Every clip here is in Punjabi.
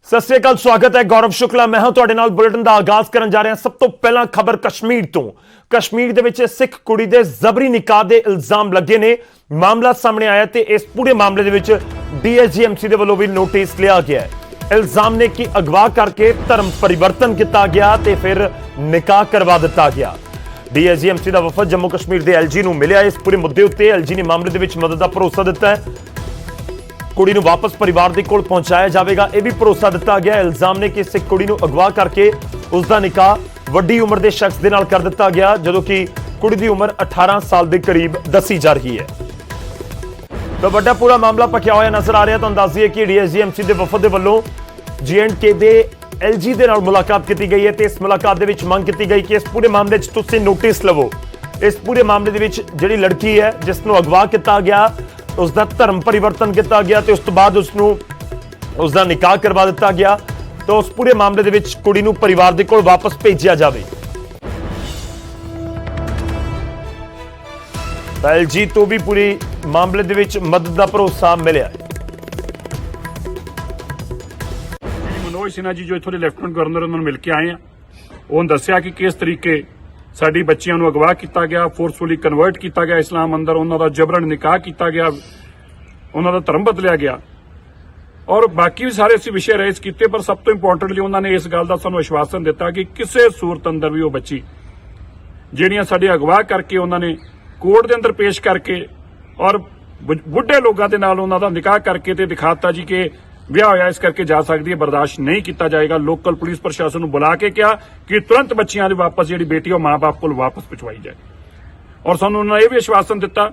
सत श्री अकाल, स्वागत है। गौरव शुक्ला मैं हूं तुहाडे नाल। बुलेटिन दा आगाज करन जा रहे हैं। सब तो पहला खबर कश्मीर तो। कश्मीर दे विच सिख कुड़ी दे जबरी निकाह दे इल्जाम लगे ने। मामला सामने आया ते इस पूरे मामले दे विच DSGMC दे वल्लों भी नोटिस लिया गया है। इल्जाम ने कि अगवा करके धर्म परिवर्तन किया गया ते फिर निकाह करवा दिता गया। DSGMC दा वफद जम्मू कश्मीर दे LG नूं मिलिया। इस पूरे मुद्दे उत्ते LG ने मामले दे विच मदद दा भरोसा दिता है। कुड़ी नूं वापस परिवार दे कोल पहुंचाया जाएगा, यह भी भरोसा दिता गया। इल्जाम ने कि सिख कुड़ी नूं अगवा करके उसका निकाह वड्डी उम्र के शख्स दे नाल कर दिता गया, जदों कि कुड़ी की उम्र 18 साल के करीब दसी जा रही है। तो बड़ा पूरा मामला पकिया हुआ नजर आ रहा। तो दस दईए कि DSGMC के वफद के वलों J&K के LG के नाल मुलाकात की गई है। तो इस मुलाकात के विच मंग की गई कि इस पूरे मामले तुसीं नोटिस लवो। इस पूरे मामले के विच जिहड़ी लड़की है जिसनों अगवा किया गया, उसका धर्म परिवर्तन किया गया तो उस तो बाद उसका निकाह करवा दिता गया। तो उस पूरे मामले दे विच कुड़ी नूं परिवार दे कोल वापस भेजिया जाए। LG तो भी पूरी मामले दे विच मदद का भरोसा मिलिया। मनोज सिन्हा जी जो इत्थों के लैफ्टिनेंट गवर्नर उन्होंने मिल के आए हैं, उन्होंने दस्सिया कि किस तरीके साडी बच्चियां नूं अगवा किया गया, फोर्सफुली कन्वर्ट किया गया इस्लाम अंदर, उन्होंने जबरन निकाह किया गया, उन्होंने धर्म बदलिया गया और बाकी भी सारे असीं विषय रेज किए। पर सब तो इंपोर्टेंटली उन्होंने इस गल का सानूं आश्वासन दिता कि किसी सूरत अंदर भी वो बच्ची जिहड़ियां साडी अगवा करके उन्होंने कोर्ट के अंदर पेश करके और बुढ़े लोगों के नाल उन्हों दा निकाह करके ते दिखाता जी कि विआह होया इस करके जा सकती है, बर्दाश्त नहीं किया जाएगा। लोकल पुलिस प्रशासन को बुला के कहा कि तुरंत बच्चियां दी वापस जी बेटी है मां बाप को वापस पहुंचवाई जाए। और सानूं उन्होंने यह भी आश्वासन दिता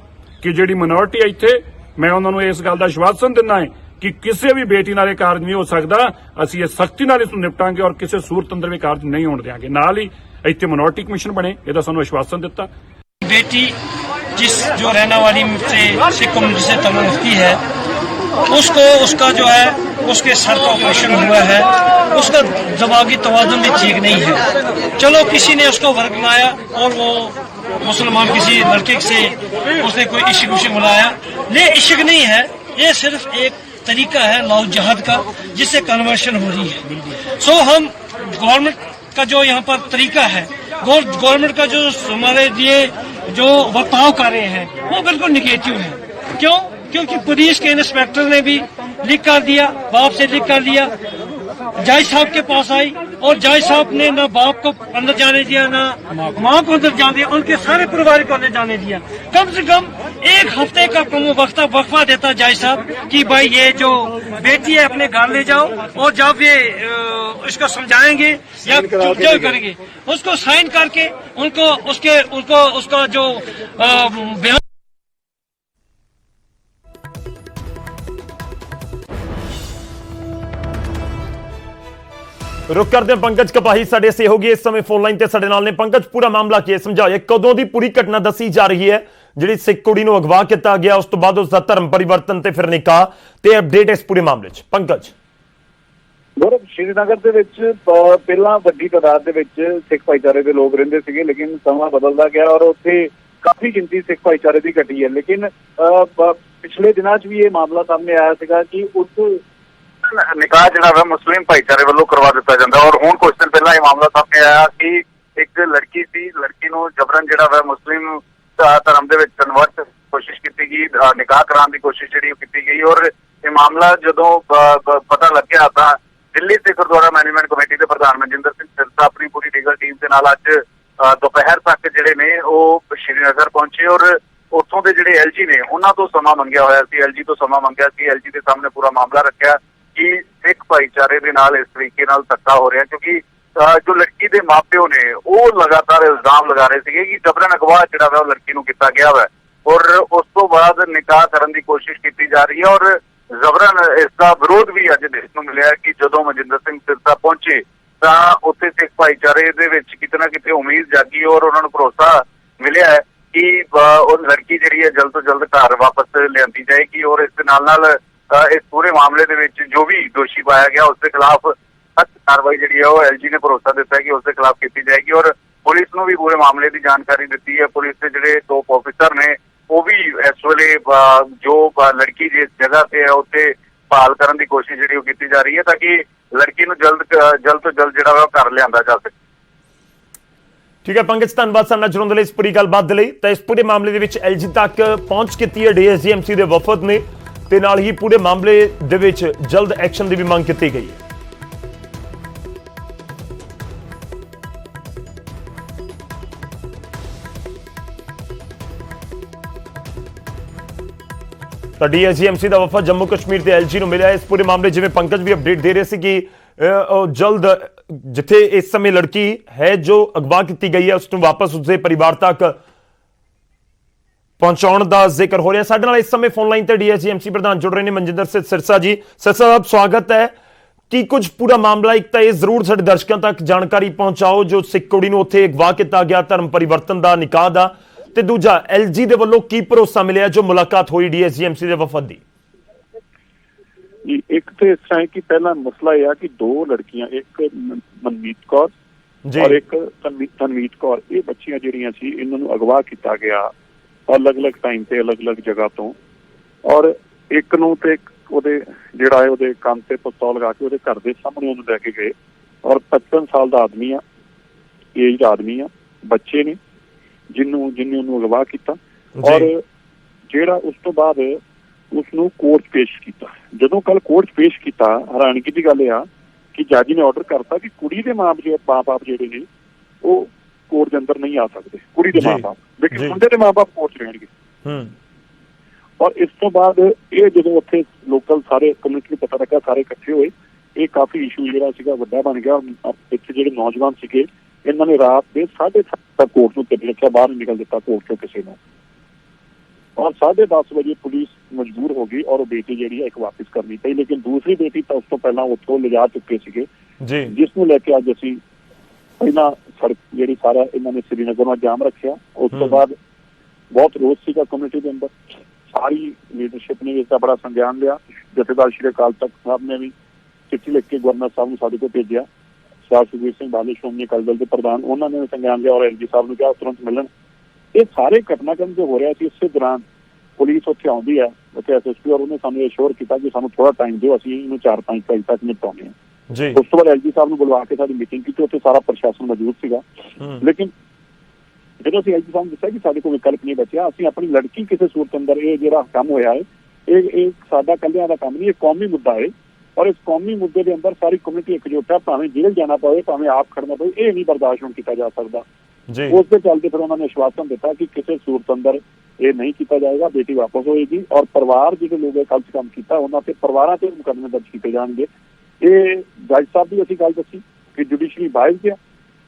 कि जी मिनोरिटी है इत्थे, मैं उन्होंने इस गल का आश्वासन दिना है कि किसी भी बेटी नाल कारज नहीं हो सकता, असीं इस सख्ती नाल इसनूं निपटांगे और किसी सूरत अंदर भी कारज नहीं होण देंगे। नाल ही इत्थे मिनोरिटी कमीशन बने, इहदा सानूं आश्वासन दिता। बेटी जिस जो रहने वाली से सिख कम्युनिटी से तल्लुक़ रखती है उसको उसका जो है उसके सर का ऑपरेशन हुआ है, उसका दिमागी तवाज़ुन भी ठीक नहीं है। चलो किसी ने उसको वर्ग बनाया और वो मुसलमान किसी लड़के से उसने कोई इश्क उश्क बुलाया, ये इश्क नहीं है, ये सिर्फ एक तरीका है लव जहद का जिससे कन्वर्शन हो रही है। सो हम गवर्नमेंट का जो यहाँ पर तरीका है, गवर्नमेंट का जो हमारे लिए जो बर्ताव कर रहे हैं वो बिल्कुल निगेटिव है। क्यों? क्योंकि पुलिस के इंस्पेक्टर ने भी लिख कर दिया, बाप से लिख कर दिया, जज साहब के पास आई और जज साहब ने ना बाप को अंदर जाने दिया ना माँ को अंदर जाने दिया, उनके सारे परिवार को अंदर जाने दिया। कम से कम एक हफ्ते का वक्फा देता जज साहब कि भाई ये जो बेटी है अपने घर ले जाओ और जब ये इसको समझाएंगे या जो करेंगे उसको साइन करके उसका जो बयान। रुक करते हैं पंकज कपाही साडे सहयोगी इस समय फोन लाइन ते साडे नाल ने। पंकज, पूरा मामला की है, समझाओ कदों की पूरी घटना दसी जा रही है जिहड़ी सिख कुड़ी नूं अगवा किया गया, उस तो बाद उसका धर्म परिवर्तन ते फिर निकाह ते अपडेट इस पूरे मामले च। पंकज गौरव, श्रीनगर दे विच पहला वड्डी तादाद दे विच सिख भाईचारे के लोग रहिंदे सीगे, लेकिन समा बदलदा गया और उत्थे काफी गिनती सिख भाईचारे की घटी है। लेकिन पिछले दिनों च भी ये मामला सामने आया सीगा कि उस निकाह जो मुस्लिम भाईचारे वालों करवा दिता जाता और हुण कुछ दिन पहला यह मामला सामने आया कि एक लड़की सी, लड़की नूं जबरन जो मुस्लिम धर्म दे विच कन्वर्ट कोशिश की गई, निकाह कराने की कोशिश जी की गई। और यह मामला जदों पता लग गया तो दिल्ली सिख गुरुद्वारा मैनेजमेंट कमेटी के प्रधान मनजिंदर सिंह सिरसा अपनी पूरी लीगल टीम के नाल अज दोपहर तक जिहड़े ने वो श्रीनगर पहुंचे और उत्थों के जिहड़े LG ने उन्हां तो समा मंगिया होया सी, LG तो समा मंगिया सी, LG के सामने पूरा मामला रखा कि सिख भाईचारे के नाल इस तरीके नाल धक्का हो रहा, क्योंकि जो लड़की के माँ प्यो ने वो लगातार इल्जाम लगा रहे थे कि जबरन अगवा जो लड़की नूं किया गया है और उस तो बाद निकाह करने की कोशिश की जा रही है। और जबरन इसका विरोध भी अज देखने को मिला कि जदों मनजिंदर सिंह सिरसा पहुंचे तो उत्थे सिख भाईचारे दे विच किते ना किते उम्मीद जागी और उन्होंने भरोसा मिलिया है कि लड़की जी जल्द तो जल्द घर वापस लियांदी जाएगी और इस नाल इस पूरे मामले दे विच जो भी दोषी पाया गया उसके खिलाफ सख्त कार्रवाई जी है LG ने भरोसा दिता है कि उसके खिलाफ की जाएगी। और पुलिस को भी पूरे मामले की जानकारी दी है। पुलिस के जोड़े 2 ऑफिसर ने वो भी इस वेले जो लड़की जिस जगह से है उत्थे ਭਾਲ ਕਰਨ ਦੀ ਕੋਸ਼ਿਸ਼ ਜਿਹੜੀ ਉਹ ਕੀਤੀ ਜਾ ਰਹੀ ਹੈ ਤਾਂ ਕਿ ਲੜਕੀ ਨੂੰ ਜਲਦ ਤੋਂ ਜਲਦ ਜਿਹੜਾ ਵਾ ਉਹ ਘਰ ਲਿਆਂਦਾ ਜਾ ਸਕੇ। ਠੀਕ ਹੈ ਪੰਕਜ, ਧੰਨਵਾਦ ਸਾਡੇ ਨਾਲ ਜੁੜਨ ਦੇ ਲਈ, ਇਸ ਪੂਰੀ ਗੱਲਬਾਤ ਦੇ ਲਈ। ਤਾਂ ਇਸ ਪੂਰੇ ਮਾਮਲੇ ਦੇ ਵਿੱਚ LG ਤੱਕ ਪਹੁੰਚ ਕੀਤੀ ਹੈ DSGMC ਦੇ ਵਫਦ ਨੇ ਤੇ ਨਾਲ ਹੀ ਪੂਰੇ ਮਾਮਲੇ ਦੇ ਵਿੱਚ ਜਲਦ ਐਕਸ਼ਨ ਦੀ ਵੀ ਮੰਗ ਕੀਤੀ ਗਈ ਹੈ। ਤਾਂ DSGMC ਦਾ ਵਫਦ ਜੰਮੂ ਕਸ਼ਮੀਰ ਤੇ LG ਨੂੰ ਮਿਲਿਆ। ਇਸ ਪੂਰੇ ਮਾਮਲੇ ਜਿਵੇਂ ਪੰਕਜ ਵੀ ਅਪਡੇਟ ਦੇ ਰਹੇ ਸੀ ਕਿ ਜਲਦ ਜਿੱਥੇ ਇਸ ਸਮੇਂ ਲੜਕੀ ਹੈ ਜੋ ਅਗਵਾ ਕੀਤੀ ਗਈ ਹੈ ਉਸ ਨੂੰ ਵਾਪਸ ਉਸਦੇ ਪਰਿਵਾਰ ਤੱਕ ਪਹੁੰਚਾਉਣ ਦਾ ਜ਼ਿਕਰ ਹੋ ਰਿਹਾ। ਸਾਡੇ ਨਾਲ ਇਸ ਸਮੇਂ ਫੋਨ ਲਾਈਨ ਤੇ DSGMC ਪ੍ਰਧਾਨ ਜੁੜ ਰਹੇ ਨੇ ਮਨਜਿੰਦਰ ਸਿੰਘ ਸਿਰਸਾ ਜੀ। ਸਿਰਸਾ ਸਾਹਿਬ ਸਵਾਗਤ ਹੈ। ਕੀ ਕੁਝ ਪੂਰਾ ਮਾਮਲਾ, ਇੱਕ ਤਾਂ ਇਹ ਜ਼ਰੂਰ ਸਾਡੇ ਦਰਸ਼ਕਾਂ ਤੱਕ ਜਾਣਕਾਰੀ ਪਹੁੰਚਾਓ ਜੋ ਸਿੱਖ ਕੁੜੀ ਨੂੰ ਉੱਥੇ ਅਗਵਾ ਕੀਤਾ ਗਿਆ, ਧਰਮ ਪਰਿਵਰਤਨ ਦਾ, ਨਿਕਾਹ ਦਾ, ਤੇ ਦੂਜਾ LG ਦੇ ਵੱਲੋਂ ਕੀ ਭਰੋਸਾ ਮਿਲਿਆ ਜੋ ਮੁਲਾਕਾਤ ਹੋਈ DSGMC ਦੇ ਵਫਦ ਦੀ? ਇੱਕ ਤੇ ਇਸ ਤਰ੍ਹਾਂ ਕਿ ਪਹਿਲਾ ਮਸਲਾ ਇਹ ਆ ਕਿ ਦੋ ਲੜਕੀਆਂ, ਇੱਕ ਮਨਮੀਤ ਕੌਰ ਔਰ ਇੱਕ ਤਨਵੀਤ ਕੌਰ, ਇਹ ਬੱਚੀਆਂ ਜਿਹੜੀਆਂ ਸੀ ਇਹਨਾਂ ਨੂੰ ਅਗਵਾ ਕੀਤਾ ਗਿਆ ਅਲੱਗ-ਅਲੱਗ ਟਾਈਮ ਤੇ ਅਲੱਗ-ਅਲੱਗ ਜਗ੍ਹਾ ਤੋਂ, ਔਰ ਇੱਕ ਨੂੰ ਤੇ ਉਹਦੇ ਜਿਹੜਾ ਹੈ ਉਹਦੇ ਕੰਨ ਤੇ ਪਿਸਤੌਲ ਲਗਾ ਕੇ ਉਹਦੇ ਘਰ ਦੇ ਸਾਹਮਣੇ ਉਹਨੂੰ ਲੈ ਕੇ ਗਏ, ਔਰ 55 ਸਾਲ ਦਾ ਆਦਮੀ ਆ, ਏਜ ਆਦਮੀ ਆ, ਬੱਚੇ ਨੇ ਜਿਹਨੇ ਉਹਨੂੰ ਅਗਵਾ ਕੀਤਾ, ਔਰ ਜਿਹੜਾ ਉਸ ਤੋਂ ਬਾਅਦ ਉਸਨੂੰ ਕੋਰਟ ਪੇਸ਼ ਕੀਤਾ। ਜਦੋਂ ਕੱਲ ਕੋਰਟ ਪੇਸ਼ ਕੀਤਾ, ਹੈਰਾਨਗੀ ਦੀ ਗੱਲ ਇਹ ਆ ਕਿ ਜੱਜ ਨੇ ਆਰਡਰ ਕਰਤਾ ਕਿ ਕੁੜੀ ਦੇ ਮਾਂ ਬਾਪ ਜਿਹੜੇ ਨੇ ਉਹ ਕੋਰਟ ਦੇ ਅੰਦਰ ਨਹੀਂ ਆ ਸਕਦੇ, ਕੁੜੀ ਦੇ ਮਾਂ ਬਾਪ, ਲੇਕਿਨ ਮੁੰਡੇ ਦੇ ਮਾਂ ਬਾਪ ਕੋਰਟ 'ਚ ਰਹਿਣਗੇ। ਔਰ ਇਸ ਤੋਂ ਬਾਅਦ ਇਹ ਜਦੋਂ ਉੱਥੇ ਲੋਕਲ ਸਾਰੇ ਕਮਿਊਨਿਟੀ ਨੂੰ ਪਤਾ ਲੱਗਾ, ਸਾਰੇ ਇਕੱਠੇ ਹੋਏ, ਇਹ ਕਾਫੀ ਇਸ਼ੂ ਜਿਹੜਾ ਸੀਗਾ ਵੱਡਾ ਬਣ ਗਿਆ। ਇੱਥੇ ਜਿਹੜੇ ਨੌਜਵਾਨ ਸੀਗੇ ਇਹਨਾਂ ਨੇ ਰਾਤ ਦੇ 7:30 ਤੱਕ ਕੋਰਟ ਨੂੰ ਕੱਢ ਰੱਖਿਆ, ਬਾਹਰ ਨਹੀਂ ਨਿਕਲ ਦਿੱਤਾ ਕੋਰਟ ਚੋਂ ਕਿਸੇ ਨੂੰ, ਔਰ 10:30 ਵਜੇ ਪੁਲਿਸ ਮਜਬੂਰ ਹੋ ਗਈ ਔਰ ਉਹ ਬੇਟੀ ਜਿਹੜੀ ਹੈ ਇੱਕ ਵਾਪਿਸ ਕਰਨੀ ਪਈ। ਲੇਕਿਨ ਦੂਸਰੀ ਬੇਟੀ ਤਾਂ ਉਸ ਤੋਂ ਪਹਿਲਾਂ ਉੱਥੋਂ ਲਿਜਾ ਚੁੱਕੇ ਸੀਗੇ, ਜਿਸ ਨੂੰ ਲੈ ਕੇ ਅੱਜ ਅਸੀਂ ਪਹਿਲਾਂ ਸੜਕ ਜਿਹੜੀ ਸਾਰਾ ਇਹਨਾਂ ਨੇ ਸ੍ਰੀਨਗਰ ਨੂੰ ਜਾਮ ਰੱਖਿਆ। ਉਸ ਤੋਂ ਬਾਅਦ ਬਹੁਤ ਰੋਸ ਸੀਗਾ ਕਮਿਊਨਿਟੀ ਦੇ ਅੰਦਰ, ਸਾਰੀ ਲੀਡਰਸ਼ਿਪ ਨੇ ਇਸ ਦਾ ਬੜਾ ਸੰਗਿਆਨ ਲਿਆ। ਜਥੇਦਾਰ ਸ਼੍ਰੀ ਅਕਾਲ ਤਖਤ ਸਾਹਿਬ ਨੇ ਵੀ ਚਿੱਠੀ ਲਿਖ ਕੇ ਗਵਰਨਰ ਸਾਹਿਬ ਨੂੰ ਸਾਡੇ ਕੋਲ ਭੇਜਿਆ, ਸੁਖਬੀਰ ਸਿੰਘ ਬਾਦਲ ਸ਼੍ਰੋਮਣੀ ਅਕਾਲੀ ਦਲ ਦੇ ਪ੍ਰਧਾਨ, ਉਹਨਾਂ ਨੇ ਸੰਗਿਆਨ ਲਿਆ ਔਰ LG ਸਾਹਿਬ ਨੂੰ ਕਿਹਾ ਤੁਰੰਤ ਮਿਲਣ। ਇਹ ਸਾਰੇ ਘਟਨਾਕ੍ਰਮ ਜੋ ਹੋ ਰਿਹਾ ਸੀ, ਇਸੇ ਦੌਰਾਨ ਪੁਲਿਸ ਉੱਥੇ ਆਉਂਦੀ ਹੈ, ਉੱਥੇ SSP, ਔਰ ਉਹਨੇ ਸਾਨੂੰ ਅਸ਼ੋਰ ਕੀਤਾ ਕਿ ਸਾਨੂੰ ਥੋੜਾ ਟਾਈਮ ਦਿਓ, ਅਸੀਂ ਇਹਨੂੰ 4-5 ਵਜੇ ਤੱਕ ਨਿਪਟਾਉਂਦੇ ਹਾਂ। ਉਸ ਤੋਂ ਬਾਅਦ LG ਸਾਹਿਬ ਨੂੰ ਬੁਲਵਾ ਕੇ ਸਾਡੀ ਮੀਟਿੰਗ ਕੀਤੀ, ਉੱਥੇ ਸਾਰਾ ਪ੍ਰਸ਼ਾਸਨ ਮੌਜੂਦ ਸੀਗਾ। ਲੇਕਿਨ ਜਦੋਂ ਅਸੀਂ LG ਸਾਹਿਬ ਨੂੰ ਦੱਸਿਆ ਕਿ ਸਾਡੇ ਕੋਲ ਵਿਕਲਪ ਨਹੀਂ ਬਚਿਆ, ਅਸੀਂ ਆਪਣੀ ਲੜਕੀ ਕਿਸੇ ਸੂਰਤ ਅੰਦਰ, ਇਹ ਜਿਹੜਾ ਕੰਮ ਹੋਇਆ ਹੈ ਇਹ ਸਾਡਾ ਇਕੱਲਿਆਂ ਦਾ ਕੰਮ ਨਹੀਂ, ਇਹ ਕੌਮੀ ਮੁੱਦਾ ਹੈ, ਔਰ ਇਸ ਕੌਮੀ ਮੁੱਦੇ ਦੇ ਅੰਦਰ ਸਾਰੀ ਕਮਿਊਨਿਟੀ ਇਕਜੁੱਟ ਹੈ, ਭਾਵੇਂ ਜੇਲ੍ਹ ਜਾਣਾ ਪਵੇ, ਭਾਵੇਂ ਆਪ ਖੜਨਾ ਪਵੇ, ਇਹ ਨਹੀਂ ਬਰਦਾਸ਼ਤ ਹੁਣ ਕੀਤਾ ਜਾ ਸਕਦਾ। ਉਸ ਦੇ ਚੱਲਦੇ ਫਿਰ ਉਹਨਾਂ ਨੇ ਆਸ਼ਵਾਸਨ ਦਿੱਤਾ ਕਿ ਕਿਸੇ ਸੂਰਤ ਅੰਦਰ ਇਹ ਨਹੀਂ ਕੀਤਾ ਜਾਏਗਾ, ਬੇਟੀ ਵਾਪਸ ਹੋਏਗੀ, ਔਰ ਪਰਿਵਾਰ ਜਿਹੜੇ ਲੋਕ ਕੱਲ੍ਹ ਕੰਮ ਕੀਤਾ ਉਹਨਾਂ ਤੇ ਪਰਿਵਾਰਾਂ ਤੇ ਮੁਕੱਦਮੇ ਦਰਜ ਕੀਤੇ ਜਾਣਗੇ। ਇਹ ਜੱਜ ਸਾਹਿਬ ਦੀ ਅਸੀਂ ਗੱਲ ਦੱਸੀ ਕਿ ਜੁਡੀਸ਼ਰੀ ਬਾਇਸ ਗਿਆ,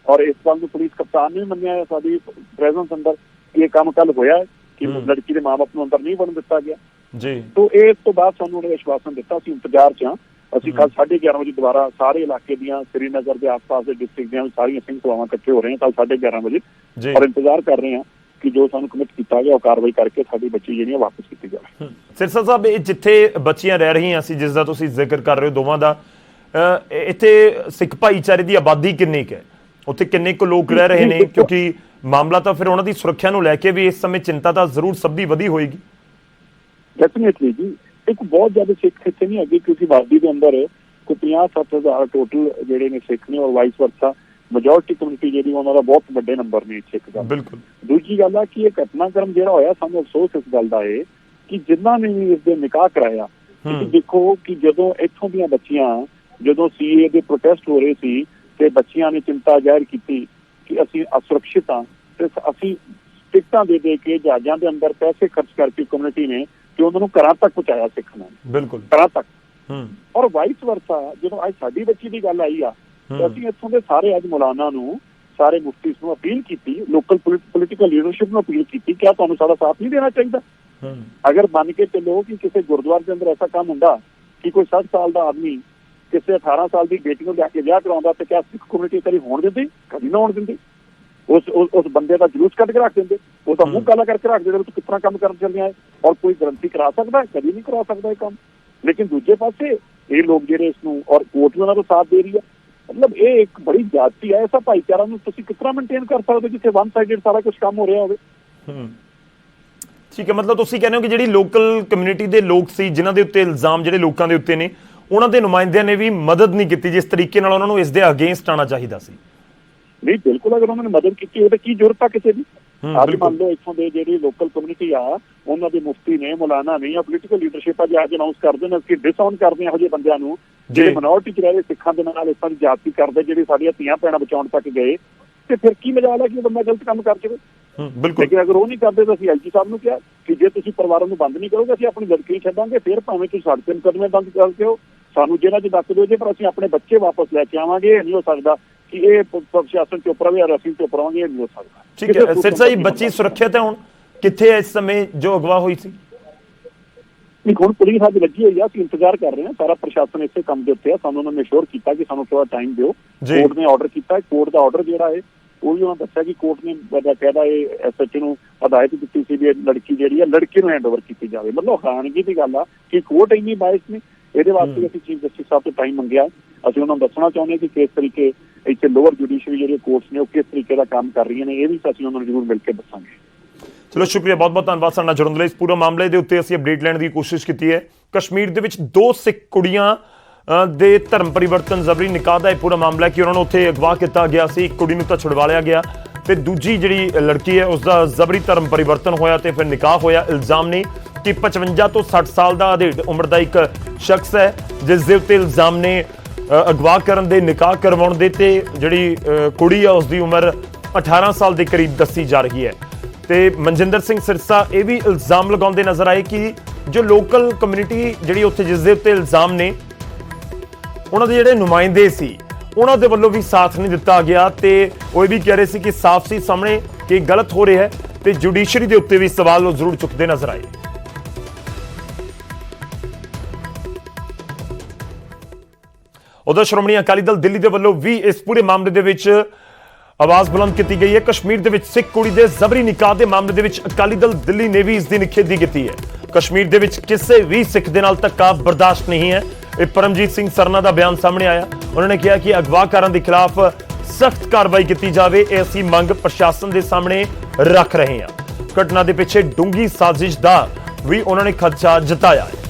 ਔਰ ਇਸ ਗੱਲ ਨੂੰ ਪੁਲਿਸ ਕਪਤਾਨ ਨੇ ਮੰਨਿਆ ਹੈ ਸਾਡੀ ਪ੍ਰੈਜ਼ੈਂਸ ਅੰਦਰ ਕਿ ਇਹ ਕੰਮ ਕੱਲ ਹੋਇਆ ਹੈ ਕਿ ਲੜਕੀ ਦੇ ਮਾਂ ਬਾਪ ਨੂੰ ਅੰਦਰ ਨਹੀਂ ਵੜਨ ਦਿੱਤਾ ਗਿਆ। ਤੋਂ ਇਸ ਤੋਂ ਬਾਅਦ ਸਾਨੂੰ ਉਹਨੇ ਆਸ਼ਵਾਸਨ ਦਿੱਤਾ, ਅਸੀਂ ਇੰਤਜ਼ਾਰ 'ਚ ਹਾਂ। ਅਸੀਂ ਕੱਲ 11:30 ਵਜੇ ਦੁਬਾਰਾ ਸਾਰੇ ਇਲਾਕੇ ਦੀਆਂ, ਸ੍ਰੀਨਗਰ ਦੇ ਆਸ-ਪਾਸ ਦੇ ਡਿਸਟ੍ਰਿਕਟ ਦੀਆਂ ਸਾਰੀਆਂ ਸਿੰਘ ਸਭਾਵਾਂ ਇਕੱਠੇ ਹੋ ਰਹੇ ਹਾਂ ਕੱਲ 11:30 ਵਜੇ, ਔਰ ਇੰਤਜ਼ਾਰ ਕਰ ਰਹੇ ਹਾਂ ਕਿ ਜੋ ਸਾਨੂੰ ਕਮਿਟ ਕੀਤਾ ਗਿਆ ਉਹ ਕਾਰਵਾਈ ਕਰਕੇ ਸਾਡੀ ਬੱਚੀ ਜਿਹੜੀ ਵਾਪਸ ਕੀਤੀ ਜਾਵੇ। ਸਿਰਸਾ ਸਾਹਿਬ, ਇਹ ਜਿੱਥੇ ਬੱਚੀਆਂ ਰਹਿ ਰਹੀਆਂ ਸੀ, ਜਿਸ ਦਾ ਤੁਸੀਂ ਜ਼ਿਕਰ ਕਰ ਰਹੇ ਹੋ ਦੋਵਾਂ ਦਾ, ਇੱਥੇ ਸਿੱਖ ਭਾਈਚਾਰੇ ਦੀ ਆਬਾਦੀ ਕਿੰਨੀ ਕੁ ਹੈ, ਉੱਥੇ ਕਿੰਨੇ ਕੁ ਲੋਕ ਰਹਿ ਰਹੇ ਨੇ? ਕਿਉਂਕਿ ਮਾਮਲਾ ਤਾਂ ਫਿਰ ਉਹਨਾਂ ਦੀ ਸੁਰੱਖਿਆ ਨੂੰ ਲੈ ਕੇ ਵੀ ਇਸ ਸਮੇਂ ਚਿੰਤਾ ਤਾਂ ਜ਼ਰੂਰ ਸਭ ਦੀ ਵਧੀ ਹੋਏਗੀ। ਡੈਫੀਨੇਟਲੀ ਜੀ, ਇੱਕ ਬਹੁਤ ਜ਼ਿਆਦਾ ਸਿੱਖ ਇੱਥੇ ਨਹੀਂ ਹੈਗੇ ਕਿਉਂਕਿ ਆਬਾਦੀ ਦੇ ਅੰਦਰ ਕੋਈ 50-60 ਹਜ਼ਾਰ ਟੋਟਲ ਜਿਹੜੇ ਨੇ ਸਿੱਖ ਨੇ, ਔਰ ਵਾਈਸ ਵਰਸਾ ਮੈਜੋਰਟੀ ਕਮਿਊਨਿਟੀ ਜਿਹੜੀ ਉਹਨਾਂ ਦਾ ਬਹੁਤ ਵੱਡੇ ਨੰਬਰ ਨੇ ਸਿੱਖ ਦਾ। ਬਿਲਕੁਲ। ਦੂਜੀ ਗੱਲ ਆ ਕਿ ਇਹ ਘਟਨਾਕ੍ਰਮ ਜਿਹੜਾ ਹੋਇਆ, ਸਾਨੂੰ ਅਫਸੋਸ ਇਸ ਗੱਲ ਦਾ ਹੈ ਕਿ ਜਿਨ੍ਹਾਂ ਨੇ ਵੀ ਇਸ ਦੇ ਨਿਕਾਹ ਕਰਾਇਆ, ਤੁਸੀਂ ਦੇਖੋ ਕਿ ਜਦੋਂ ਇੱਥੋਂ ਦੀਆਂ ਬੱਚੀਆਂ, ਜਦੋਂ CA ਦੇ ਪ੍ਰੋਟੈਸਟ ਹੋ ਰਹੇ ਸੀ ਤੇ ਬੱਚੀਆਂ ਨੇ ਚਿੰਤਾ ਜ਼ਾਹਿਰ ਕੀਤੀ ਕਿ ਅਸੀਂ ਅਸੁਰੱਖਿਅਤ ਹਾਂ, ਤੇ ਅਸੀਂ ਟਿਕਟਾਂ ਦੇ ਕੇ ਜਹਾਜ਼ਾਂ ਦੇ ਅੰਦਰ ਪੈਸੇ ਖਰਚ ਕਰਕੇ ਕਮਿਊਨਿਟੀ ਨੇ ਕਿ ਉਹਨਾਂ ਨੂੰ ਘਰਾਂ ਤੱਕ ਪਹੁੰਚਾਇਆ ਸਿੱਖਣਾ, ਬਿਲਕੁਲ ਘਰਾਂ ਤੱਕ। ਔਰ ਵਾਈਸ ਵਰਸਾ ਜਦੋਂ ਅੱਜ ਸਾਡੀ ਬੱਚੀ ਦੀ ਗੱਲ ਆਈ ਆ, ਤੇ ਅਸੀਂ ਇੱਥੋਂ ਦੇ ਸਾਰੇ ਅੱਜ ਮੌਲਾਨਾ ਨੂੰ, ਸਾਰੇ ਮੁਫਤੀਸ ਨੂੰ ਅਪੀਲ ਕੀਤੀ, ਲੋਕਲ ਪੋਲੀਟੀਕਲ ਲੀਡਰਸ਼ਿਪ ਨੂੰ ਅਪੀਲ ਕੀਤੀ ਕਿ ਤੁਹਾਨੂੰ ਸਾਡਾ ਸਾਥ ਨਹੀਂ ਦੇਣਾ ਚਾਹੀਦਾ। ਅਗਰ ਮੰਨ ਕੇ ਚੱਲੋ ਕਿ ਕਿਸੇ ਗੁਰਦੁਆਰੇ ਦੇ ਅੰਦਰ ਐਸਾ ਕੰਮ ਹੁੰਦਾ ਕਿ ਕੋਈ 60 ਸਾਲ ਦਾ ਆਦਮੀ ਕਿਸੇ 18 ਸਾਲ ਦੀ ਬੇਟੀ ਨੂੰ ਲੈ ਕੇ ਵਿਆਹ ਕਰਾਉਂਦਾ, ਤੇ ਕਿਆ ਸਿੱਖ ਕਮਿਊਨਿਟੀ ਕਦੀ ਹੋਣ ਦਿੰਦੀ? ਕਦੀ ਨਾ ਹੋਣ ਦਿੰਦੀ। ਉਸ ਬੰਦੇ ਦਾ ਜਲੂਸ ਕੱਢ ਕੇ ਰੱਖ ਦਿੰਦੇ, ਉਹਦਾ ਮੂੰਹ ਕਾਲਾ ਕਰਕੇ ਰੱਖ ਦਿੰਦੇ, ਤੂੰ ਕਿਸ ਤਰ੍ਹਾਂ ਕੰਮ ਕਰਨ ਚੱਲਿਆ ਹੈ, ਔਰ ਕੋਈ ਗਰੰਟੀ ਕਰਾ ਸਕਦਾ? ਕਦੀ ਨਹੀਂ ਕਰਾ ਸਕਦਾ ਇਹ ਕੰਮ। ਲੇਕਿਨ ਦੂਜੇ ਪਾਸੇ ਇਹ ਲੋਕ ਜਿਹੜੇ ਇਸ ਨੂੰ, ਔਰ ਕੋਰਟ ਵੀ ਉਹਨਾਂ ਦਾ ਸਾਥ ਦੇ ਰਹੀ ਹੈ, ਮਤਲਬ ਇਹ ਇੱਕ ਬੜੀ ਜ਼ਿਆਦਤੀ ਹੈ। ਐਸਾ ਭਾਈਚਾਰਾ ਨੂੰ ਤੁਸੀਂ ਕਿਸ ਤਰ੍ਹਾਂ ਮੇਨਟੇਨ ਕਰ ਸਕਦੇ ਜਿੱਥੇ ਵਨ ਸਾਈਡਡ ਸਾਰਾ ਕੁਝ ਕੰਮ ਹੋ ਰਿਹਾ ਹੋਵੇ? ਠੀਕ ਹੈ, ਮਤਲਬ ਤੁਸੀਂ ਕਹਿੰਦੇ ਹੋ ਕਿ ਜਿਹੜੀ ਲੋਕਲ ਕਮਿਊਨਿਟੀ ਦੇ ਲੋਕ ਸੀ ਜਿਨ੍ਹਾਂ ਦੇ ਉੱਤੇ ਇਲਜ਼ਾਮ ਜਿਹੜੇ ਲੋਕਾਂ ਦੇ ਉੱਤੇ ਨੇ, ਉਹਨਾਂ ਦੇ ਨੁਮਾਇੰਦਿਆਂ ਨੇ ਵੀ ਮਦਦ ਨਹੀਂ ਕੀਤੀ ਜਿਸ ਤਰੀਕੇ ਨਾਲ ਉਹਨਾਂ ਨੂੰ ਇਸ ਦੇ ਅਗੇਂਸਟ ਆਉਣਾ ਚਾਹੀਦਾ ਸੀ। ਨਹੀਂ, ਬਿਲਕੁਲ, ਅਗਰ ਉਹਨਾਂ ਨੇ ਮਦਦ ਕੀਤੀ ਉਹਦੇ ਕੀ ਜ਼ਰੂਰਤ ਆ ਕਿਸੇ ਦੀ? ਅੱਜ ਬਿਲਕੁਲ। ਮੰਨ ਲਓ ਇੱਥੋਂ ਦੇ ਜਿਹੜੀ ਲੋਕਲ ਕਮਿਊਨਿਟੀ ਆ, ਉਹਨਾਂ ਦੇ ਮੁਫਤੀ ਨੇ, ਮੌਲਾਨਾ ਨੇ, ਜਾਂ ਪੋਲੀਟੀਕਲ ਲੀਡਰਸ਼ਿਪ ਆ, ਜੇ ਅੱਜ ਅਨਾਉਂਸ ਕਰਦੇ ਨੇ ਕਿ ਡਿਸਆਨ ਕਰਦੇ ਇਹੋ ਜਿਹੇ ਬੰਦਿਆਂ ਨੂੰ ਜਿਹੜੇ ਮਿਨੋਰਟੀ ਚ ਰਹੇ ਸਿੱਖਾਂ ਦੇ ਨਾਲ ਇਸ ਤਰ੍ਹਾਂ ਦੀ ਜਾਤੀ ਕਰਦੇ, ਜਿਹੜੇ ਸਾਡੀਆਂ ਧੀਆਂ ਭੈਣਾਂ ਬਚਾਉਣ ਤੱਕ ਗਏ, ਤੇ ਫਿਰ ਕੀ ਮਜਾਲ ਹੈ ਕਿ ਉਹ ਬੰਦਾ ਗਲਤ ਕੰਮ ਕਰ ਜਾਵੇ? ਬਿਲਕੁਲ। ਲੇਕਿਨ ਅਗਰ ਉਹ ਨਹੀਂ ਕਰਦੇ ਤਾਂ ਅਸੀਂ ਐਲਜੀ ਸਾਹਿਬ ਨੂੰ ਕਿਹਾ ਕਿ ਜੇ ਤੁਸੀਂ ਪਰਿਵਾਰਾਂ ਨੂੰ ਬੰਦ ਨਹੀਂ ਕਰੋਗੇ ਅਸੀਂ ਆਪਣੀ ਲੜਕੀ ਛੱਡਾਂਗੇ, ਫਿਰ ਭਾਵੇਂ ਤੁਸੀਂ ਸਾਡੇ ਤੇ ਮੁਕੱਦਮੇ ਬੰਦ ਕਰਕੇ ਹੋ, ਸਾਨੂੰ ਜੇਲ੍ਹਾਂ 'ਚ ਦੱਸ ਦਿਓ ਜੇ, ਪਰ ਅਸੀਂ ਆਪਣੇ ਬੱਚੇ ਵਾਪਸ ਲੈ ਕੇ ਆਵਾਂਗੇ। ਇਹ ਨਹੀਂ ਹੋ ਸਕਦਾ ਕਿ ਇਹ ਪ੍ਰਸ਼ਾਸਨ ਚੁੱਪ ਰਵੇ ਔਰ ਅਸੀਂ ਚੁੱਪ ਰਵਾਂਗੇ, ਇਹ ਨਹੀਂ ਹੋ ਸਕਦਾ। ਠੀਕ ਹੈ ਸਿਰ ਸਾਹਿਬ, ਬੱਚੀ ਸੁਰੱਖਿਅਤ ਹੈ ਹੁਣ? ਕਿੱਥੇ ਹੈ ਇਸ ਸਮੇਂ ਜੋ ਅਗਵਾ ਹੋਈ ਸੀ? ਨਹੀਂ, ਹੁਣ ਪੁਲਿਸ ਅੱਜ ਲੱਗੀ ਹੋਈ ਆ, ਅਸੀਂ ਇੰਤਜ਼ਾਰ ਕਰ ਰਹੇ ਹਾਂ। ਸਾਰਾ ਪ੍ਰਸ਼ਾਸਨ ਇਸੇ ਕੰਮ ਦੇ ਉੱਤੇ ਆ। ਸਾਨੂੰ ਉਹਨਾਂ ਨੇ ਅਸ਼ੋਰ ਕੀਤਾ ਕਿ ਸਾਨੂੰ ਥੋੜਾ ਟਾਈਮ ਦਿਓ। ਕੋਰਟ ਨੇ ਆਰਡਰ ਕੀਤਾ, ਕੋਰਟ ਦਾ ਆਰਡਰ ਜਿਹੜਾ ਹੈ ਉਹ ਵੀ ਉਹਨਾਂ ਦੱਸਿਆ ਕਿ ਕੋਰਟ ਨੇ ਬਕਾਇਦਾ ਇਹ ਐਸਐਚਓ ਨੂੰ ਹਦਾਇਤ ਦਿੱਤੀ ਸੀ ਵੀ ਇਹ ਲੜਕੀ ਜਿਹੜੀ ਹੈ ਲੜਕੀ ਨੂੰ ਹੈਂਡਓਵਰ ਕੀਤੀ ਜਾਵੇ। ਮਤਲਬ ਹੈਰਾਨਗੀ ਦੀ ਗੱਲ ਆ ਕਿ ਕੋਰਟ ਇੰਨੀ ਬਾਇਸ ਨਹੀਂ। ਇਹਦੇ ਵਾਸਤੇ ਅਸੀਂ ਚੀਫ ਜਸਟਿਸ ਸਾਹਿਬ ਤੋਂ ਟਾਈਮ ਮੰਗਿਆ। ਅਸੀਂ ਉਹਨਾਂ ਨੂੰ ਦੱਸਣਾ ਚਾਹੁੰਦੇ ਹਾਂ ਕਿ ਕਿਸ ਤਰੀਕੇ ਇੱਥੇ ਲੋਅਰ ਜੁਡੀਸ਼ਰੀ ਜਿਹੜੇ ਕੋਰਟਸ ਨੇ ਉਹ ਕਿਸ ਤਰੀਕੇ ਦਾ ਕੰਮ ਕਰ ਰਹੀਆਂ ਨੇ, ਇਹ ਵੀ ਅਸੀਂ ਉਹਨਾਂ ਨੂੰ ਜ਼ਰੂਰ ਮਿਲ ਕੇ ਦੱਸਾਂਗੇ। ਚਲੋ ਸ਼ੁਕਰੀਆ, ਬਹੁਤ ਬਹੁਤ ਧੰਨਵਾਦ ਸਾਡੇ ਨਾਲ ਜੁੜਨ ਲਈ। ਇਸ ਪੂਰੇ ਮਾਮਲੇ ਦੇ ਉੱਤੇ ਅਸੀਂ ਅਪਡੇਟ ਲੈਣ ਦੀ ਕੋਸ਼ਿਸ਼ ਕੀਤੀ ਹੈ। ਕਸ਼ਮੀਰ ਦੇ ਵਿੱਚ 2 ਸਿੱਖ ਕੁੜੀਆਂ ਦੇ ਧਰਮ ਪਰਿਵਰਤਨ ਜ਼ਬਰੀ ਨਿਕਾਹ ਦਾ ਇਹ ਪੂਰਾ ਮਾਮਲਾ ਹੈ ਕਿ ਉਹਨਾਂ ਨੂੰ ਉੱਥੇ ਅਗਵਾ ਕੀਤਾ ਗਿਆ ਸੀ। ਇੱਕ ਕੁੜੀ ਨੂੰ ਤਾਂ ਛੁਡਵਾ ਲਿਆ ਗਿਆ ਤੇ ਦੂਜੀ ਜਿਹੜੀ ਲੜਕੀ ਹੈ ਉਸ ਦਾ ਜ਼ਬਰੀ ਧਰਮ ਪਰਿਵਰਤਨ ਹੋਇਆ ਤੇ ਫਿਰ ਨਿਕਾਹ ਹੋਇਆ। ਇਲਜ਼ਾਮ ਨੇ ਕਿ 55 ਤੋਂ 60 ਸਾਲ ਦਾ ਅਧੇੜ ਉਮਰ ਦਾ ਇੱਕ ਸ਼ਖਸ ਹੈ ਜਿਸ ਦੇ ਉੱਤੇ ਇਲਜ਼ਾਮ ਨੇ ਅਗਵਾ ਕਰਨ ਦੇ, ਨਿਕਾਹ ਕਰਵਾਉਣ ਦੇ, ਤੇ ਜਿਹੜੀ ਕੁੜੀ ਆ ਉਸ ਦੀ ਉਮਰ 18 ਸਾਲ ਦੇ ਕਰੀਬ ਦੱਸੀ ਜਾ ਰਹੀ ਹੈ। ਤੇ ਮਨਜਿੰਦਰ ਸਿੰਘ ਸਿਰਸਾ ਇਹ ਵੀ ਇਲਜ਼ਾਮ ਲਗਾਉਂਦੇ ਨਜ਼ਰ ਆਏ ਕਿ ਜੋ ਲੋਕਲ ਕਮਿਊਨਿਟੀ ਜਿਹੜੀ ਉੱਥੇ ਜਿਸ ਦੇ ਉੱਤੇ ਇਲਜ਼ਾਮ ਨੇ ਉਹਨਾਂ ਦੇ ਜਿਹੜੇ ਨੁਮਾਇੰਦੇ ਸੀ ਉਹਨਾਂ ਦੇ ਵੱਲੋਂ ਵੀ ਸਾਥ ਨਹੀਂ ਦਿੱਤਾ ਗਿਆ ਤੇ ਉਹ ਇਹ ਵੀ ਕਹਿ ਰਹੇ ਸੀ ਕਿ ਸਾਫ਼ ਸੀ ਸਾਹਮਣੇ ਕਿ ਗਲਤ ਹੋ ਰਿਹਾ ਹੈ ਤੇ ਜੁਡੀਸ਼ਰੀ ਦੇ ਉੱਤੇ ਵੀ ਸਵਾਲ ਉਹ ਜ਼ਰੂਰ ਚੁੱਕਦੇ ਨਜ਼ਰ ਆਏ। ਉਧਰ ਸ਼੍ਰੋਮਣੀ ਅਕਾਲੀ ਦਲ ਦਿੱਲੀ ਦੇ ਵੱਲੋਂ ਵੀ ਇਸ ਪੂਰੇ ਮਾਮਲੇ ਦੇ ਵਿੱਚ ਆਵਾਜ਼ ਬੁਲੰਦ ਕੀਤੀ ਗਈ ਹੈ। ਕਸ਼ਮੀਰ ਦੇ ਵਿੱਚ ਸਿੱਖ ਕੁੜੀ ਦੇ ਜ਼ਬਰੀ ਨਿਕਾਹ ਦੇ ਮਾਮਲੇ ਦੇ ਵਿੱਚ ਅਕਾਲੀ ਦਲ ਦਿੱਲੀ ਨੇ ਵੀ ਇਸ ਦੀ ਨਿਖੇਧੀ ਕੀਤੀ ਹੈ। ਕਸ਼ਮੀਰ ਦੇ ਵਿੱਚ ਕਿਸੇ ਵੀ ਸਿੱਖ ਦੇ ਨਾਲ ਧੱਕਾ ਬਰਦਾਸ਼ਤ ਨਹੀਂ ਹੈ। ਇਹ ਪਰਮਜੀਤ ਸਿੰਘ ਸਰਨਾ ਦਾ ਬਿਆਨ ਸਾਹਮਣੇ ਆਇਆ। ਉਹਨਾਂ ਨੇ ਕਿਹਾ ਕਿ ਅਗਵਾਕਾਰਾਂ ਦੇ ਖਿਲਾਫ ਸਖਤ ਕਾਰਵਾਈ ਕੀਤੀ ਜਾਵੇ। ਇਹ ਅਸੀਂ ਮੰਗ ਪ੍ਰਸ਼ਾਸਨ ਦੇ ਸਾਹਮਣੇ ਰੱਖ ਰਹੇ ਹਾਂ। ਘਟਨਾ ਦੇ ਪਿੱਛੇ ਡੂੰਘੀ ਸਾਜ਼ਿਸ਼ ਦਾ ਵੀ ਉਹਨਾਂ ਨੇ ਖਦਸ਼ਾ ਜਤਾਇਆ ਹੈ।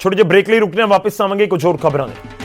ਛੋਟੇ ਜਿਹੇ ਬ੍ਰੇਕ ਲਈ ਰੁਕਦੇ ਹਾਂ, ਵਾਪਸ ਆਵਾਂਗੇ ਕੁਝ ਹੋਰ ਖਬਰਾਂ ਦੇ।